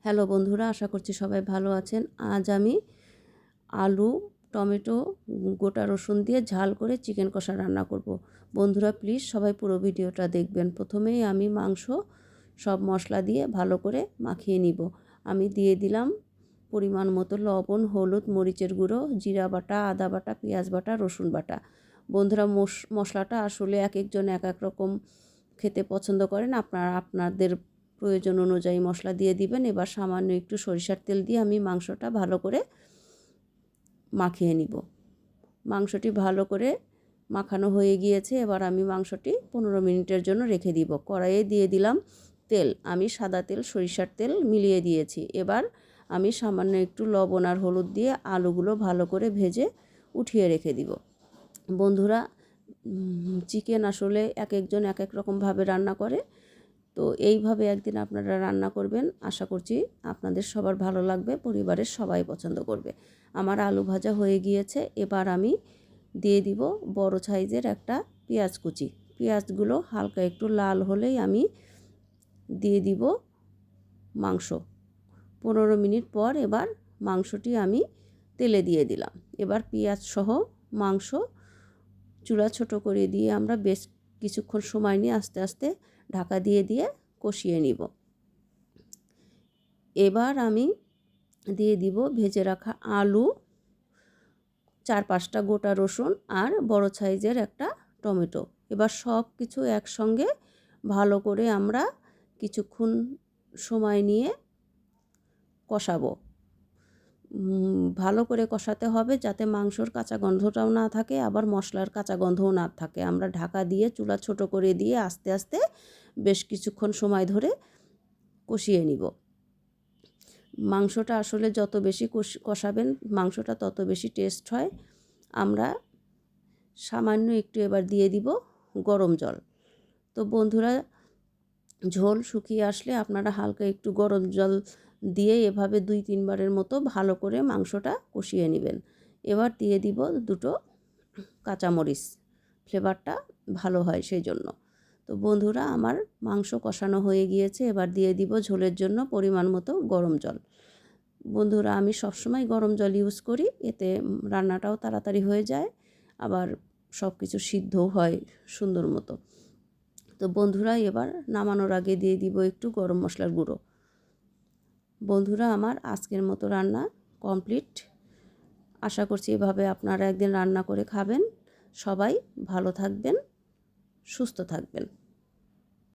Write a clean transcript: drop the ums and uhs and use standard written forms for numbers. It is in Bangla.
হ্যালো বন্ধুরা, আশা করছি সবাই ভালো আছেন। আজ আমি আলু, টমেটো, গোটা রসুন দিয়ে ঝাল করে চিকেন কষা রান্না করব। বন্ধুরা প্লিজ সবাই পুরো ভিডিওটা দেখবেন। প্রথমেই আমি মাংস সব মশলা দিয়ে ভালো করে মাখিয়ে নিব। আমি দিয়ে দিলাম পরিমাণ মতো লবণ, হলুদ, মরিচের গুঁড়ো, জিরা বাটা, আদা বাটা, পেঁয়াজ বাটা, রসুন বাটা। বন্ধুরা মশলাটা আসলে এক একজন এক এক রকম খেতে পছন্দ করেন। আপনাদের প্রয়োজন অনুযায়ী মশলা দিয়ে দিবেন। এবার সামান্য একটু সরিষার তেল দিয়ে আমি মাংসটা ভালো করে মাখিয়ে নিব। মাংসটি ভালো করে মাখানো হয়ে গিয়েছে। এবার আমি মাংসটি 15 মিনিটের জন্য রেখে দিব। কড়াইয়ে দিয়ে দিলাম তেল। আমি সাদা তেল, সরিষার তেল মিলিয়ে দিয়েছি। এবার আমি সামান্য একটু লবণ আর হলুদ দিয়ে আলুগুলো ভালো করে ভেজে উঠিয়ে রেখে দিব। বন্ধুরা, চিকেন আসলে এক একজন এক এক রকমভাবে রান্না করে। তো এইভাবে একদিন আপনারা রান্না করবেন। আশা করছি আপনাদের সবার ভালো লাগবে, পরিবারের সবাই পছন্দ করবে। আমার আলু ভাজা হয়ে গিয়েছে। এবার আমি দিয়ে দিব বড় সাইজের একটা পেঁয়াজ কুচি। পেঁয়াজগুলো হালকা একটু লাল হলেই আমি দিয়ে দিব মাংস। 15 মিনিট পর এবার মাংসটি আমি তেলে দিয়ে দিলাম। এবার পেঁয়াজ সহ মাংস চুলা ছোট করে দিয়ে আমরা বেশ কিছুক্ষণ সময় নিয়ে আস্তে আস্তে ঢাকা দিয়ে কষিয়ে নিব। এবার আমি দিয়ে দিব ভেজে রাখা আলু, 4-5টা গোটা রসুন আর বড় সাইজের একটা টমেটো। এবার সব কিছু একসঙ্গে ভালো করে আমরা কিছুক্ষণ সময় নিয়ে কষাবো। ভালো করে কষাতে হবে যাতে মাংসর কাঁচা গন্ধটাও না থাকে, আবার মশলার কাঁচা গন্ধও না থাকে। আমরা ঢাকা দিয়ে চুলা ছোট করে দিয়ে আস্তে আস্তে বেশ কিছুক্ষণ সময় ধরে কষিয়ে নিব। মাংসটা আসলে যত বেশি কষাবেন মাংসটা তত বেশি টেস্ট হয়। আমরা সামান্য একটু এবার দিয়ে দিব গরম জল। তো বন্ধুরা, ঝোল শুকিয়ে আসলে আপনারা হালকা একটু গরম জল দিয়ে এভাবে 2-3 বারের মতো ভালো করে মাংসটা কষিয়ে নেবেন। এবার দিয়ে দিব 2টো কাঁচামরিচ, ফ্লেভারটা ভালো হয় সেই জন্য। তো বন্ধুরা, আমার মাংস কষানো হয়ে গিয়েছে। এবার দিয়ে দিব ঝোলের জন্য পরিমাণ মতো গরম জল। বন্ধুরা, আমি সবসময় গরম জল ইউজ করি, এতে রান্নাটাও তাড়াতাড়ি হয়ে যায়, আবার সব কিছু সিদ্ধও হয় সুন্দর মতো। তো বন্ধুরা, এবার নামানোর আগে দিয়ে দিব একটু গরম মশলার গুঁড়ো। বন্ধুরা, আমার আজকের মতো রান্না কমপ্লিট। আশা করছি এভাবে আপনারা একদিন রান্না করে খাবেন। সবাই ভালো থাকবেন, সুস্থ থাকবেন।